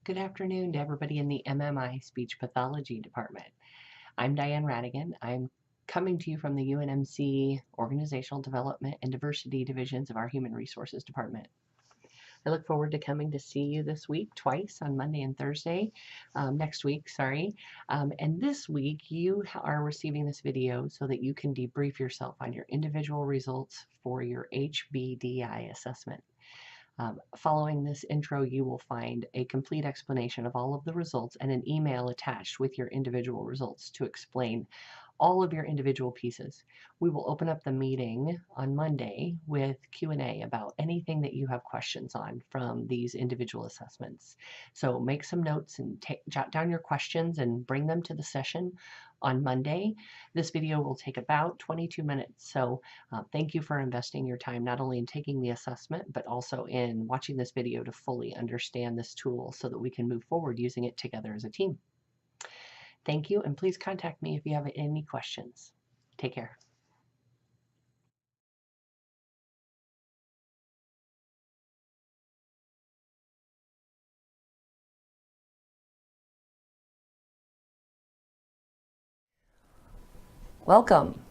Good afternoon to everybody in the MMI Speech Pathology Department. I'm Diane Radigan. I'm coming to you from the UNMC Organizational Development and Diversity Divisions of our Human Resources Department. I look forward to coming to see you this week, twice on Monday and Thursday, next week, sorry. And this week you are receiving this video so that you can debrief yourself on your individual results for your HBDI assessment. Following this intro, you will find a complete explanation of all of the results and an email attached with your individual results to explain all of your individual pieces. We will open up the meeting on Monday with Q&A about anything that you have questions on from these individual assessments. So make some notes and jot down your questions and bring them to the session on Monday. This video will take about 22 minutes. So thank you for investing your time, not only in taking the assessment, but also in watching this video to fully understand this tool so that we can move forward using it together as a team. Thank you, and please contact me if you have any questions. Take care. Welcome.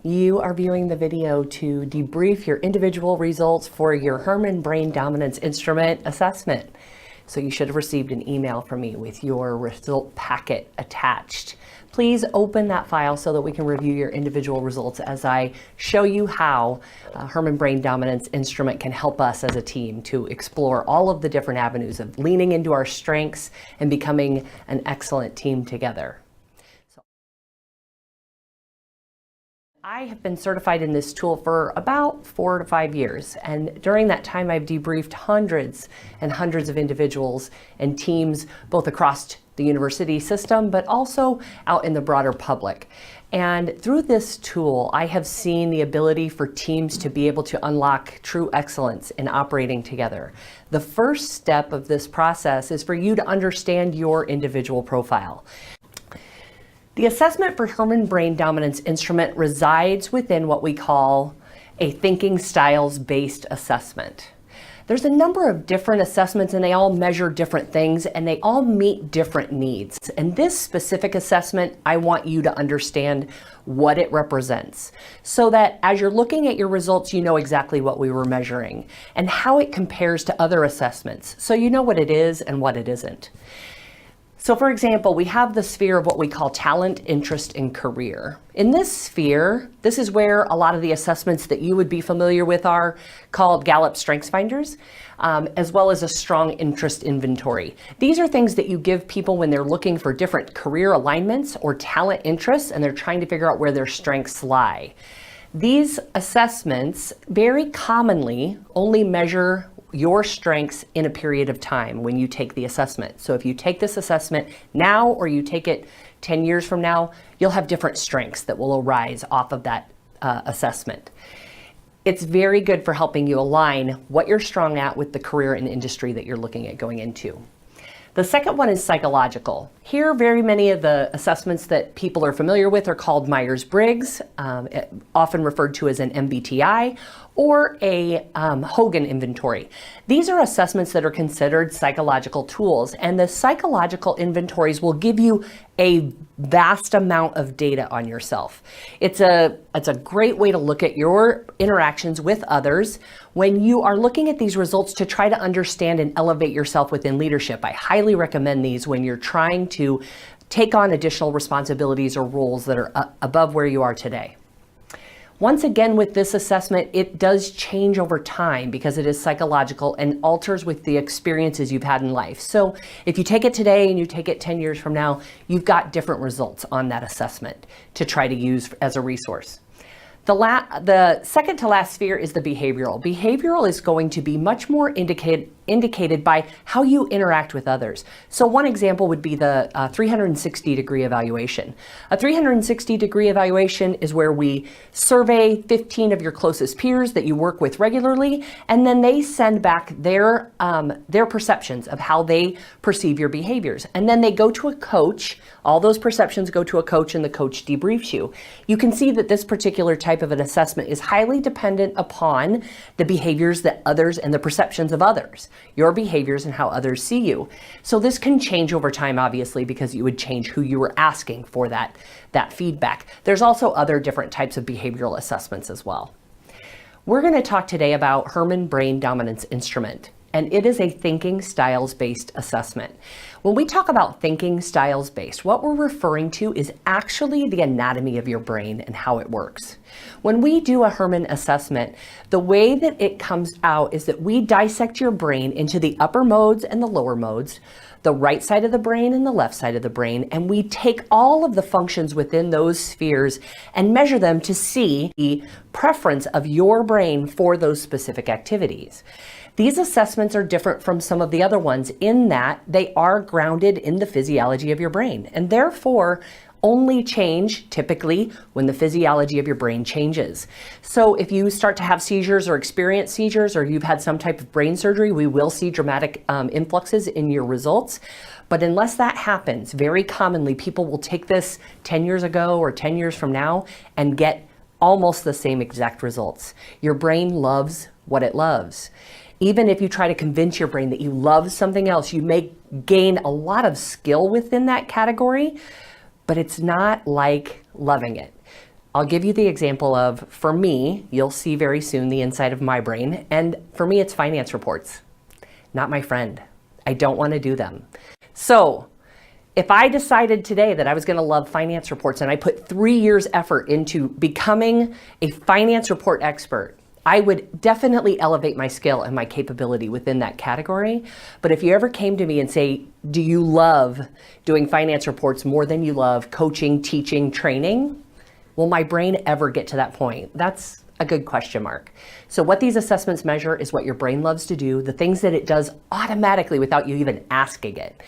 You are viewing the video to debrief your individual results for your Herrmann Brain Dominance Instrument assessment. So you should have received an email from me with your result packet attached. Please open that file so that we can review your individual results as I show you how Herrmann Brain Dominance Instrument can help us as a team to explore all of the different avenues of leaning into our strengths and becoming an excellent team together. I have been certified in this tool for about 4 to 5 years, and during that time I've debriefed hundreds and hundreds of individuals and teams both across the university system but also out in the broader public. And through this tool I have seen the ability for teams to be able to unlock true excellence in operating together. The first step of this process is for you to understand your individual profile. The assessment for Herrmann Brain Dominance Instrument resides within what we call a thinking styles-based assessment. There's a number of different assessments and they all measure different things and they all meet different needs. And this specific assessment, I want you to understand what it represents so that as you're looking at your results, you know exactly what we were measuring and how it compares to other assessments. So you know what it is and what it isn't. So for example, we have the sphere of what we call talent, interest, and career. In this sphere, this is where a lot of the assessments that you would be familiar with are called Gallup Strengths Finders, as well as a strong interest inventory. These are things that you give people when they're looking for different career alignments or talent interests, and they're trying to figure out where their strengths lie. These assessments very commonly only measure your strengths in a period of time when you take the assessment. So if you take this assessment now or you take it 10 years from now, you'll have different strengths that will arise off of that assessment. It's very good for helping you align what you're strong at with the career and industry that you're looking at going into. The second one is psychological. Here, very many of the assessments that people are familiar with are called Myers-Briggs, often referred to as an MBTI, or a Hogan inventory. These are assessments that are considered psychological tools, and the psychological inventories will give you a vast amount of data on yourself. It's a great way to look at your interactions with others when you are looking at these results to try to understand and elevate yourself within leadership. I highly recommend these when you're trying to take on additional responsibilities or roles that are above where you are today. Once again, with this assessment, it does change over time because it is psychological and alters with the experiences you've had in life. So if you take it today and you take it 10 years from now, you've got different results on that assessment to try to use as a resource. The second to last sphere is the behavioral. Behavioral is going to be much more indicated by how you interact with others. So one example would be the 360-degree evaluation. A 360-degree evaluation is where we survey 15 of your closest peers that you work with regularly, and then they send back their perceptions of how they perceive your behaviors. And then they go to a coach. All those perceptions go to a coach, and the coach debriefs you. You can see that this particular type type of an assessment is highly dependent upon the behaviors that others and the perceptions of others, your behaviors and how others see you. So this can change over time, obviously, because you would change who you were asking for that feedback. There's also other different types of behavioral assessments as well. We're going to talk today about Herrmann Brain Dominance Instrument, and it is a thinking styles-based assessment. When we talk about thinking styles-based, what we're referring to is actually the anatomy of your brain and how it works. When we do a Herrmann assessment, the way that it comes out is that we dissect your brain into the upper modes and the lower modes, the right side of the brain and the left side of the brain, and we take all of the functions within those spheres and measure them to see the preference of your brain for those specific activities. These assessments are different from some of the other ones in that they are grounded in the physiology of your brain, and therefore only change typically when the physiology of your brain changes. So if you start to have seizures or experience seizures, or you've had some type of brain surgery, we will see dramatic influxes in your results. But unless that happens, very commonly people will take this 10 years ago or 10 years from now and get almost the same exact results. Your brain loves what it loves. Even if you try to convince your brain that you love something else, you may gain a lot of skill within that category, but it's not like loving it. I'll give you the example of, for me, you'll see very soon the inside of my brain, and for me it's finance reports. Not my friend. I don't want to do them. So if I decided today that I was going to love finance reports and I put 3 years effort into becoming a finance report expert, I would definitely elevate my skill and my capability within that category. But if you ever came to me and say, do you love doing finance reports more than you love coaching, teaching, training? Will my brain ever get to that point? That's a good question mark. So what these assessments measure is what your brain loves to do, the things that it does automatically without you even asking it.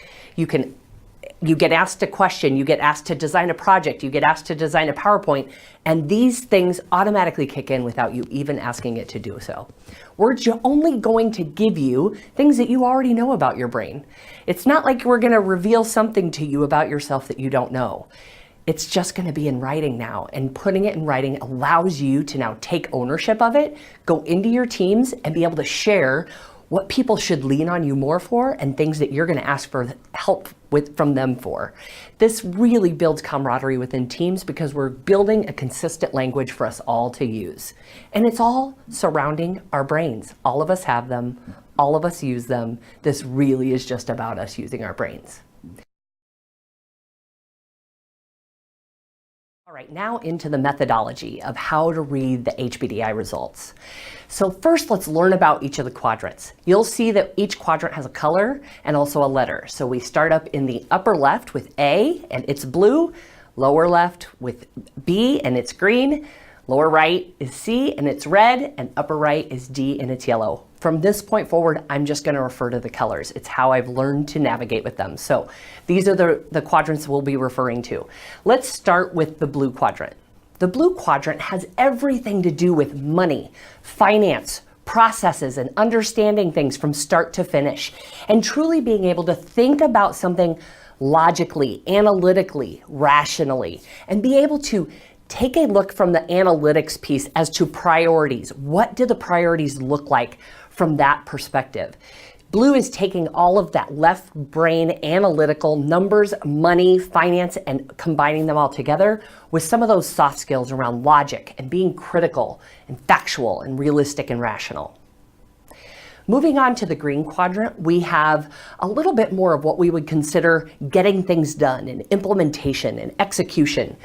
You get asked a question, you get asked to design a project, you get asked to design a PowerPoint, and these things automatically kick in without you even asking it to do so. We're only going to give you things that you already know about your brain. It's not like we're going to reveal something to you about yourself that you don't know. It's just going to be in writing now, and putting it in writing allows you to now take ownership of it, go into your teams, and be able to share what people should lean on you more for and things that you're going to ask for help from them for. This really builds camaraderie within teams because we're building a consistent language for us all to use. And it's all surrounding our brains. All of us have them. All of us use them. This really is just about us using our brains. All right, now into the methodology of how to read the HBDI results. So first, let's learn about each of the quadrants. You'll see that each quadrant has a color and also a letter. So we start up in the upper left with A, and it's blue, lower left with B, and it's green, lower right is C, and it's red, and upper right is D, and it's yellow. From this point forward, I'm just going to refer to the colors. It's how I've learned to navigate with them. So these are the quadrants we'll be referring to. Let's start with the blue quadrant. The blue quadrant has everything to do with money, finance, processes, and understanding things from start to finish, and truly being able to think about something logically, analytically, rationally, and be able to take a look from the analytics piece as to priorities. What do the priorities look like from that perspective? Blue is taking all of that left brain analytical numbers, money, finance, and combining them all together with some of those soft skills around logic and being critical and factual and realistic and rational. Moving on to the green quadrant, we have a little bit more of what we would consider getting things done and implementation and execution.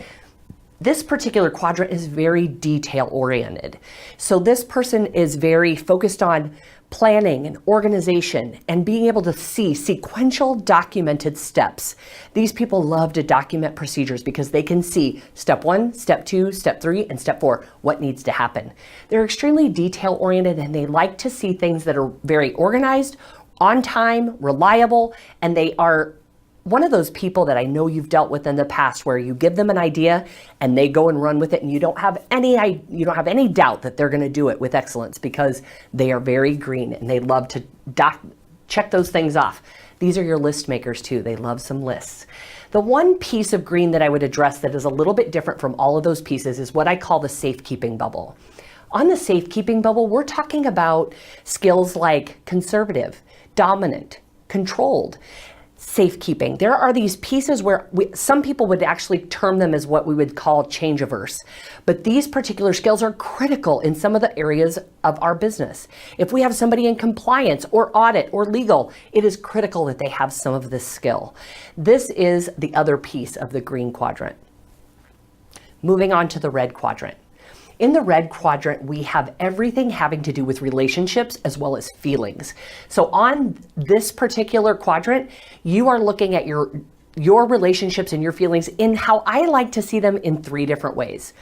This particular quadrant is very detail oriented. So this person is very focused on planning and organization and being able to see sequential documented steps. These people love to document procedures because they can see step 1, step 2, step 3, and step 4, what needs to happen. They're extremely detail oriented and they like to see things that are very organized, on time, reliable, and they are one of those people that I know you've dealt with in the past where you give them an idea and they go and run with it and you don't have any doubt that they're going to do it with excellence because they are very green and they love to check those things off. These are your list makers too. They love some lists. The one piece of green that I would address that is a little bit different from all of those pieces is what I call the safekeeping bubble. On the safekeeping bubble, we're talking about skills like conservative, dominant, controlled, safekeeping. There are these pieces where some people would actually term them as what we would call change-averse. But these particular skills are critical in some of the areas of our business. If we have somebody in compliance or audit or legal, it is critical that they have some of this skill. This is the other piece of the green quadrant. Moving on to the red quadrant. In the red quadrant, we have everything having to do with relationships as well as feelings. So on this particular quadrant, you are looking at your relationships and your feelings in how I like to see them in 3 different ways.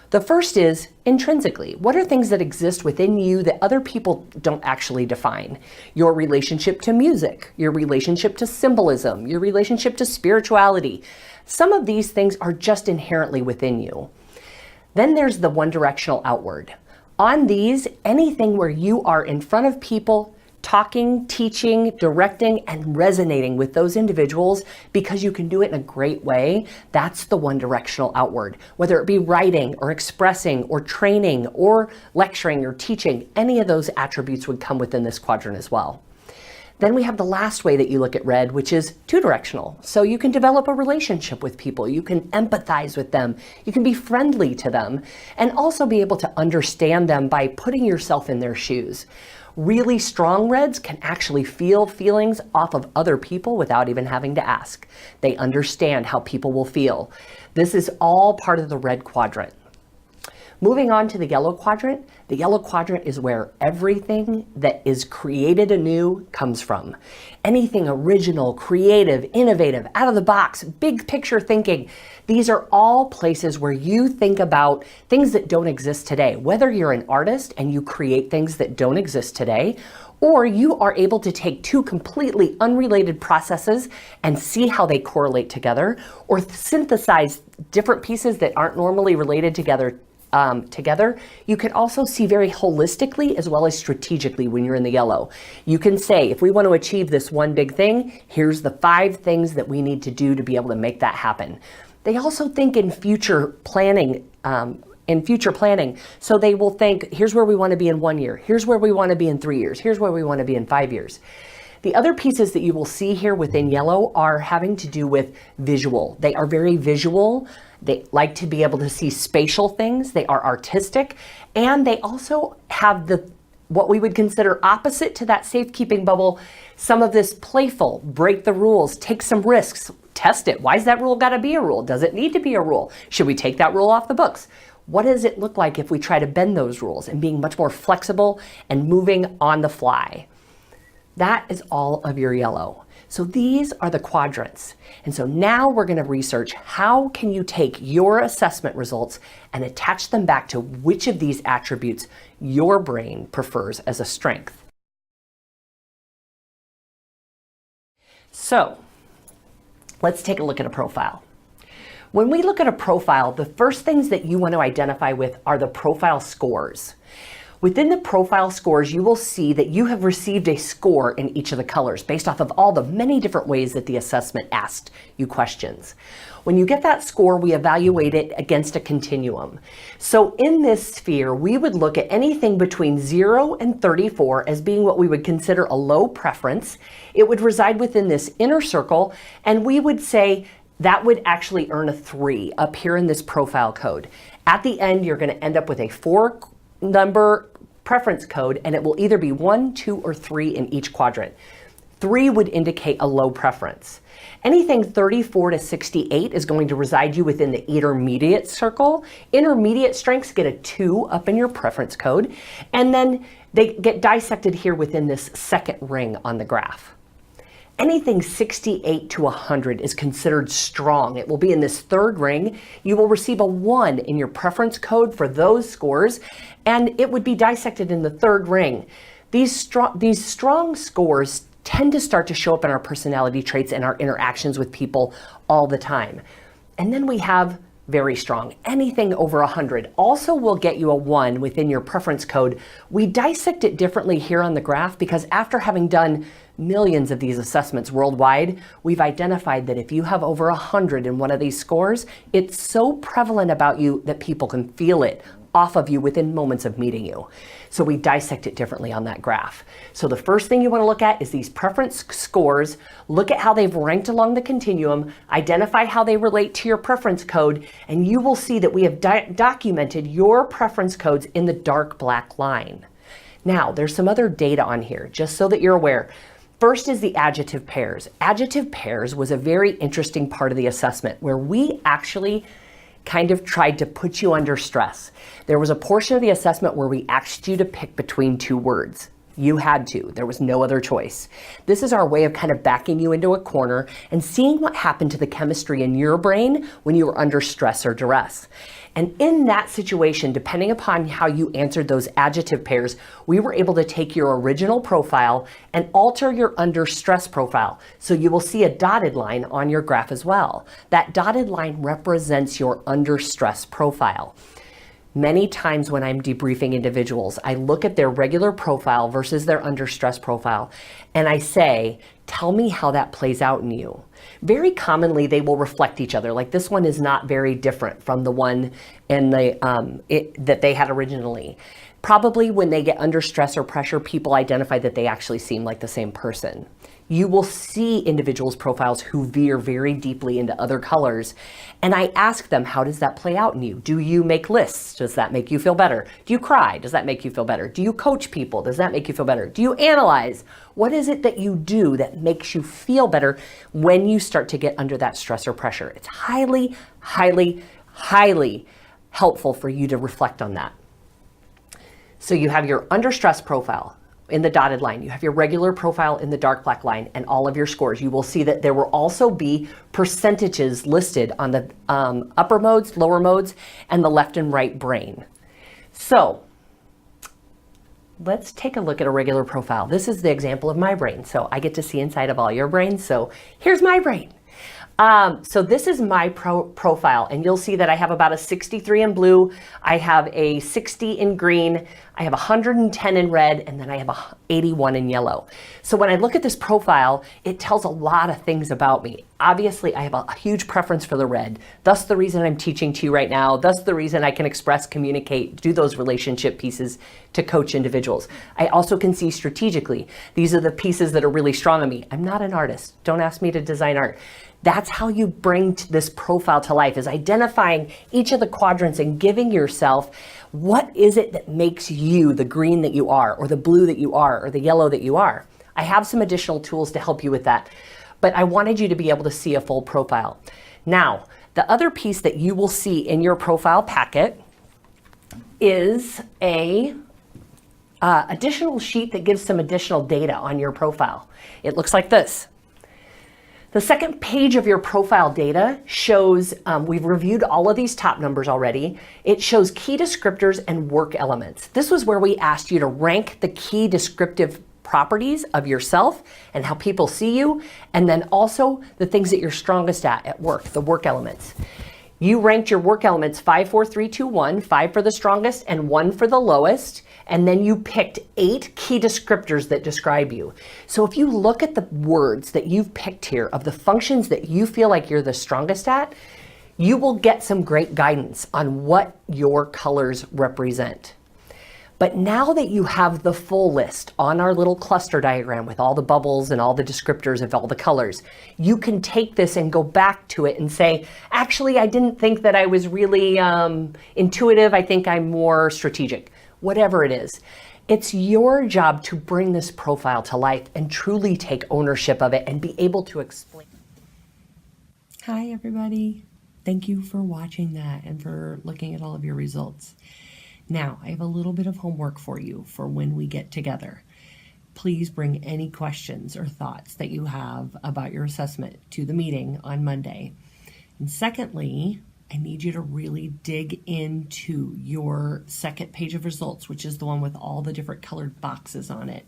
The first is intrinsically. What are things that exist within you that other people don't actually define? Your relationship to music, your relationship to symbolism, your relationship to spirituality. Some of these things are just inherently within you. Then there's the one directional outward. On these, anything where you are in front of people, talking, teaching, directing, and resonating with those individuals because you can do it in a great way, that's the one directional outward. Whether it be writing or expressing or training or lecturing or teaching, any of those attributes would come within this quadrant as well. Then we have the last way that you look at red, which is two directional. So you can develop a relationship with people, you can empathize with them, you can be friendly to them, and also be able to understand them by putting yourself in their shoes. Really strong reds can actually feel feelings off of other people without even having to ask. They understand how people will feel. This is all part of the red quadrant. Moving on to the yellow quadrant is where everything that is created anew comes from. Anything original, creative, innovative, out of the box, big picture thinking. These are all places where you think about things that don't exist today. Whether you're an artist and you create things that don't exist today, or you are able to take 2 completely unrelated processes and see how they correlate together, or synthesize different pieces that aren't normally related together. You can also see very holistically as well as strategically when you're in the yellow. You can say, if we want to achieve this one big thing, here's the 5 things that we need to do to be able to make that happen. They also think in future planning. So they will think, here's where we want to be in 1 year. Here's where we want to be in 3 years. Here's where we want to be in 5 years. The other pieces that you will see here within yellow are having to do with visual. They are very visual. They like to be able to see spatial things. They are artistic. And they also have what we would consider opposite to that safekeeping bubble, some of this playful, break the rules, take some risks, test it. Why is that rule got to be a rule? Does it need to be a rule? Should we take that rule off the books? What does it look like if we try to bend those rules and being much more flexible and moving on the fly? That is all of your yellow. So these are the quadrants. And so now we're going to research how can you take your assessment results and attach them back to which of these attributes your brain prefers as a strength. So let's take a look at a profile. When we look at a profile, the first things that you want to identify with are the profile scores. Within the profile scores, you will see that you have received a score in each of the colors based off of all the many different ways that the assessment asked you questions. When you get that score, we evaluate it against a continuum. So in this sphere, we would look at anything between 0 and 34 as being what we would consider a low preference. It would reside within this inner circle, and we would say that would actually earn a 3 up here in this profile code. At the end, you're going to end up with a 4-number preference code, and it will either be 1, 2, or 3 in each quadrant. 3 would indicate a low preference. Anything 34 to 68 is going to reside you within the intermediate circle. Intermediate strengths get a 2 up in your preference code, and then they get dissected here within this second ring on the graph. Anything 68 to 100 is considered strong. It will be in this third ring. You will receive a 1 in your preference code for those scores, and it would be dissected in the third ring. These strong scores tend to start to show up in our personality traits and our interactions with people all the time. And then we have very strong. Anything over 100 also will get you a 1 within your preference code. We dissect it differently here on the graph because after having done millions of these assessments worldwide, we've identified that if you have over 100 in one of these scores, it's so prevalent about you that people can feel it off of you within moments of meeting you. So we dissect it differently on that graph. So the first thing you want to look at is these preference scores. Look at how they've ranked along the continuum, identify how they relate to your preference code, and you will see that we have documented your preference codes in the dark black line. Now, there's some other data on here, just so that you're aware. First is the adjective pairs. Adjective pairs was a very interesting part of the assessment where we actually kind of tried to put you under stress. There was a portion of the assessment where we asked you to pick between two words. You had to. There was no other choice. This is our way of kind of backing you into a corner and seeing what happened to the chemistry in your brain when you were under stress or duress. And in that situation, depending upon how you answered those adjective pairs, we were able to take your original profile and alter your under stress profile. So you will see a dotted line on your graph as well. That dotted line represents your under stress profile. Many times when I'm debriefing individuals, I look at their regular profile versus their under stress profile, and I say, tell me how that plays out in you. Very commonly, they will reflect each other. Like this one is not very different from the one in that they had originally. Probably when they get under stress or pressure, people identify that they actually seem like the same person. You will see individuals' profiles who veer very deeply into other colors. And I ask them, how does that play out in you? Do you make lists? Does that make you feel better? Do you cry? Does that make you feel better? Do you coach people? Does that make you feel better? Do you analyze? What is it that you do that makes you feel better when you start to get under that stress or pressure? It's highly, highly, highly helpful for you to reflect on that. So you have your under stress profile in the dotted line. You have your regular profile in the dark black line and all of your scores. You will see that there will also be percentages listed on the upper modes, lower modes, and the left and right brain. So let's take a look at a regular profile. This is the example of my brain. So I get to see inside of all your brains. So here's my brain. So this is my profile, and you'll see that I have about a 63 in blue, I have a 60 in green, I have 110 in red, and then I have a 81 in yellow. So when I look at this profile, it tells a lot of things about me. Obviously, I have a huge preference for the red. Thus the reason I'm teaching to you right now. Thus the reason I can express, communicate, do those relationship pieces to coach individuals. I also can see strategically. These are the pieces that are really strong on me. I'm not an artist. Don't ask me to design art. That's how you bring this profile to life, is identifying each of the quadrants and giving yourself what is it that makes you the green that you are, or the blue that you are, or the yellow that you are. I have some additional tools to help you with that, but I wanted you to be able to see a full profile. Now, the other piece that you will see in your profile packet is a additional sheet that gives some additional data on your profile. It looks like this. The second page of your profile data shows, we've reviewed all of these top numbers already. It shows key descriptors and work elements. This was where we asked you to rank the key descriptive properties of yourself and how people see you, and then also the things that you're strongest at work, the work elements. You ranked your work elements 5, 4, 3, 2, 1, 5 for the strongest and 1 for the lowest. And then you picked 8 key descriptors that describe you. So if you look at the words that you've picked here of the functions that you feel like you're the strongest at, you will get some great guidance on what your colors represent. But now that you have the full list on our little cluster diagram with all the bubbles and all the descriptors of all the colors, you can take this and go back to it and say, actually, I didn't think that I was really intuitive. I think I'm more strategic. Whatever it is, it's your job to bring this profile to life and truly take ownership of it and be able to explain. Hi, everybody. Thank you for watching that and for looking at all of your results. Now, I have a little bit of homework for you for when we get together. Please bring any questions or thoughts that you have about your assessment to the meeting on Monday. And secondly, I need you to really dig into your second page of results, which is the one with all the different colored boxes on it.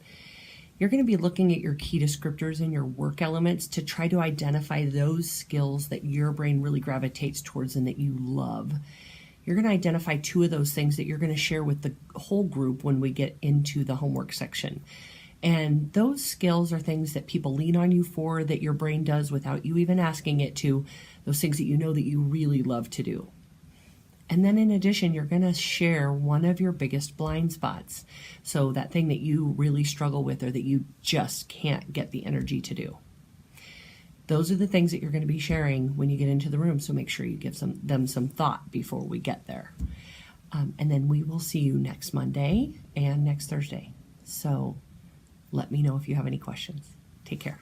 You're going to be looking at your key descriptors and your work elements to try to identify those skills that your brain really gravitates towards and that you love. You're going to identify 2 of those things that you're going to share with the whole group when we get into the homework section. And those skills are things that people lean on you for, that your brain does without you even asking it to, those things that you know that you really love to do. And then in addition, you're going to share one of your biggest blind spots. So that thing that you really struggle with or that you just can't get the energy to do. Those are the things that you're going to be sharing when you get into the room. So make sure you give them some thought before we get there. And then we will see you next Monday and next Thursday. So let me know if you have any questions. Take care.